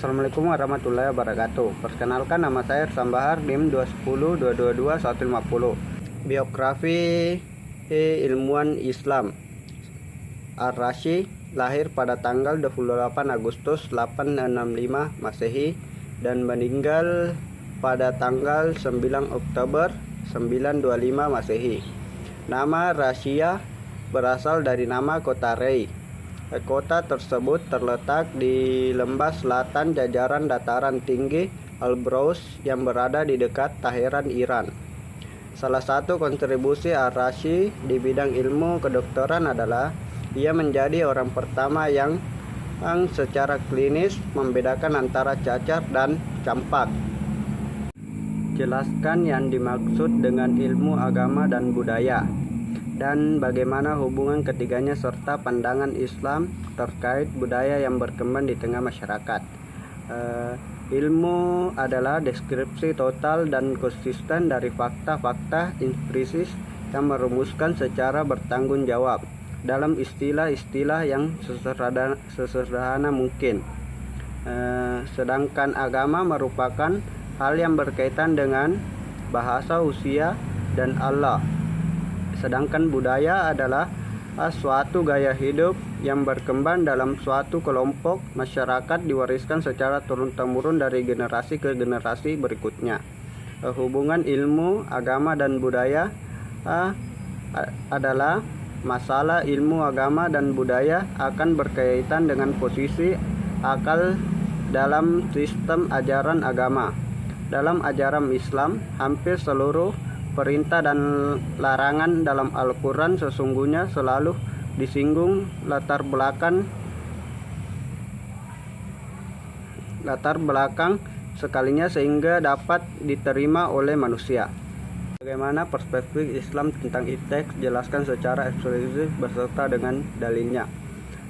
Assalamualaikum warahmatullahi wabarakatuh. Perkenalkan, nama saya Irsam Bahar, NIM 210222150. Biografi ilmuwan Islam. Ar-Razi lahir pada tanggal 28 Agustus 865 Masehi dan meninggal pada tanggal 9 Oktober 925 Masehi. Nama Razia berasal dari nama kota Rey. Kota tersebut terletak di lembah selatan jajaran dataran tinggi Elbrus yang berada di dekat Teheran, Iran. Salah satu kontribusi Ar-Razi di bidang ilmu kedokteran adalah ia menjadi orang pertama yang secara klinis membedakan antara cacar dan campak. Jelaskan yang dimaksud dengan ilmu agama dan budaya, dan bagaimana hubungan ketiganya serta pandangan Islam terkait budaya yang berkembang di tengah masyarakat. Ilmu adalah deskripsi total dan konsisten dari fakta-fakta empiris yang merumuskan secara bertanggung jawab dalam istilah-istilah yang sesederhana mungkin. Sedangkan agama merupakan hal yang berkaitan dengan bahasa, usia, dan Allah. Sedangkan budaya adalah suatu gaya hidup yang berkembang dalam suatu kelompok masyarakat diwariskan secara turun-temurun dari generasi ke generasi berikutnya. Hubungan ilmu, agama, dan budaya adalah masalah ilmu agama dan budaya akan berkaitan dengan posisi akal dalam sistem ajaran agama. Dalam ajaran Islam, hampir seluruh perintah dan larangan dalam Al-Quran sesungguhnya selalu disinggung latar belakang sekalinya sehingga dapat diterima oleh manusia. Bagaimana perspektif Islam tentang teks? Jelaskan secara eksplisit beserta dengan dalilnya.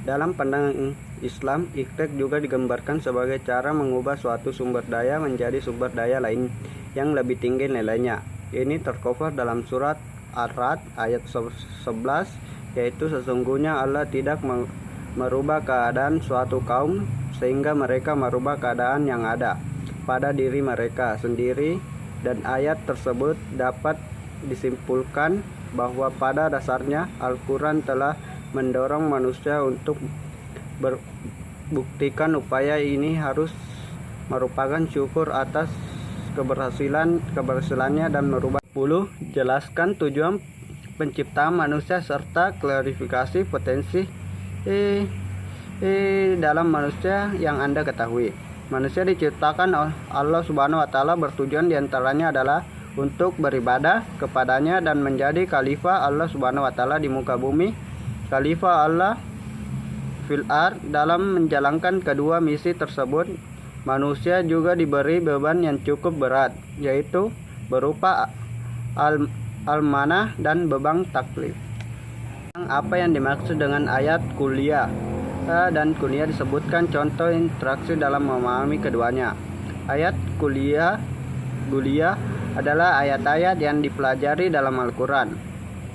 Dalam pandangan Islam, iptek juga digambarkan sebagai cara mengubah suatu sumber daya menjadi sumber daya lain yang lebih tinggi nilainya. Ini tercover dalam surat Ar-Ra'd ayat 11, yaitu sesungguhnya Allah tidak merubah keadaan suatu kaum sehingga mereka merubah keadaan yang ada pada diri mereka sendiri, dan ayat tersebut dapat disimpulkan bahwa pada dasarnya Al-Quran telah mendorong manusia untuk berbuktikan upaya ini harus merupakan syukur atas keberhasilannya dan merubah 10. Jelaskan tujuan penciptaan manusia serta klarifikasi potensi dalam manusia yang Anda ketahui. Manusia diciptakan oleh Allah Subhanahu wa Ta'ala bertujuan diantaranya adalah untuk beribadah kepadanya dan menjadi khalifah Allah Subhanahu wa Ta'ala di muka bumi. Khalifah Allah fil ard. Dalam menjalankan kedua misi tersebut, manusia juga diberi beban yang cukup berat, yaitu berupa al-manah dan beban taklif. Apa yang dimaksud dengan ayat kuliah dan kuliah disebutkan contoh interaksi dalam memahami keduanya. Ayat kuliah adalah ayat-ayat yang dipelajari dalam Al-Quran.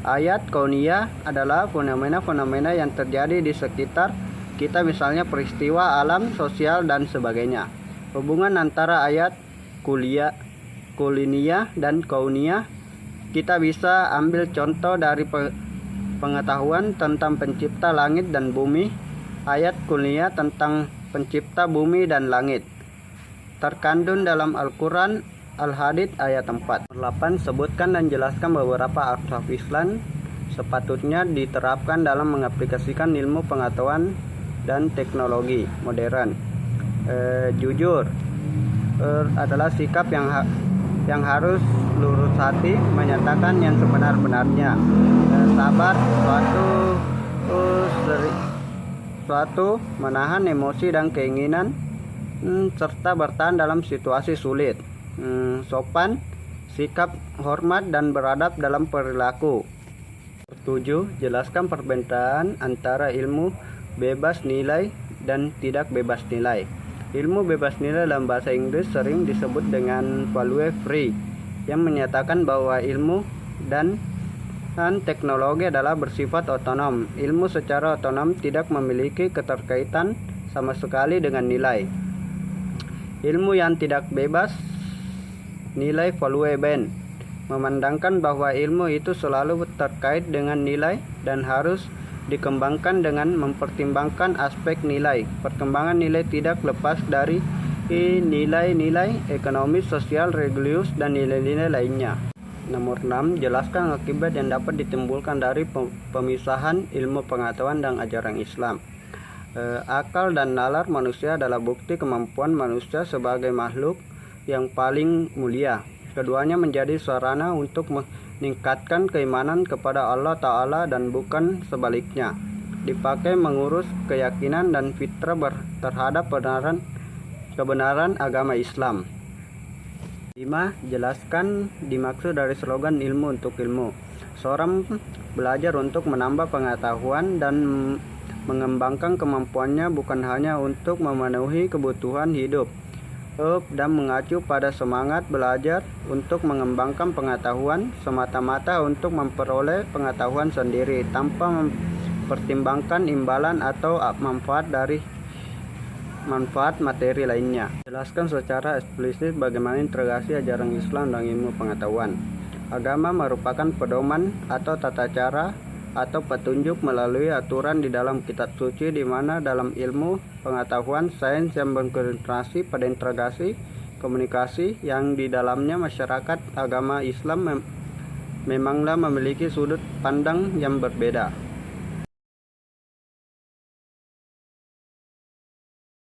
Ayat kauniyah adalah fenomena-fenomena yang terjadi di sekitar kita, misalnya peristiwa alam, sosial, dan sebagainya. Hubungan antara ayat kuliniyah dan kauniyah kita bisa ambil contoh dari pengetahuan tentang pencipta langit dan bumi. Ayat kuliniyah tentang pencipta bumi dan langit terkandung dalam Al-Quran Al-Hadid ayat 4. 8. Sebutkan dan jelaskan beberapa aspek Islam sepatutnya diterapkan dalam mengaplikasikan ilmu pengetahuan dan teknologi modern. Jujur adalah sikap yang harus lurus hati, menyatakan yang sebenar-benarnya. Sabar, suatu menahan emosi dan keinginan, serta bertahan dalam situasi sulit. Sopan, sikap hormat dan beradab dalam perilaku. 7. Jelaskan perbedaan antara ilmu bebas nilai dan tidak bebas nilai. Ilmu bebas nilai dalam bahasa Inggris sering disebut dengan value free, yang menyatakan bahwa ilmu dan teknologi adalah bersifat otonom. Ilmu secara otonom tidak memiliki keterkaitan sama sekali dengan nilai. Ilmu yang tidak bebas nilai valuable, memandangkan bahwa ilmu itu selalu terkait dengan nilai dan harus dikembangkan dengan mempertimbangkan aspek nilai. Perkembangan nilai tidak lepas dari nilai-nilai ekonomis, sosial, religius, dan nilai-nilai lainnya. Nomor 6. Jelaskan akibat yang dapat ditimbulkan dari pemisahan ilmu pengetahuan dan ajaran Islam. Akal dan nalar manusia adalah bukti kemampuan manusia sebagai makhluk yang paling mulia. Keduanya menjadi sarana untuk meningkatkan keimanan kepada Allah Ta'ala dan bukan sebaliknya. Dipakai mengurus keyakinan dan fitrah terhadap kebenaran agama Islam. 5. Jelaskan dimaksud dari slogan ilmu untuk ilmu. Seorang belajar untuk menambah pengetahuan dan mengembangkan kemampuannya bukan hanya untuk memenuhi kebutuhan hidup dan mengacu pada semangat belajar untuk mengembangkan pengetahuan semata-mata untuk memperoleh pengetahuan sendiri tanpa mempertimbangkan imbalan atau manfaat materi lainnya. Jelaskan secara eksplisit bagaimana integrasi ajaran Islam dan ilmu pengetahuan. Agama merupakan pedoman atau tata cara atau petunjuk melalui aturan di dalam kitab suci, di mana dalam ilmu pengetahuan sains yang berkonsentrasi pada integrasi komunikasi yang di dalamnya masyarakat agama Islam memanglah memiliki sudut pandang yang berbeda.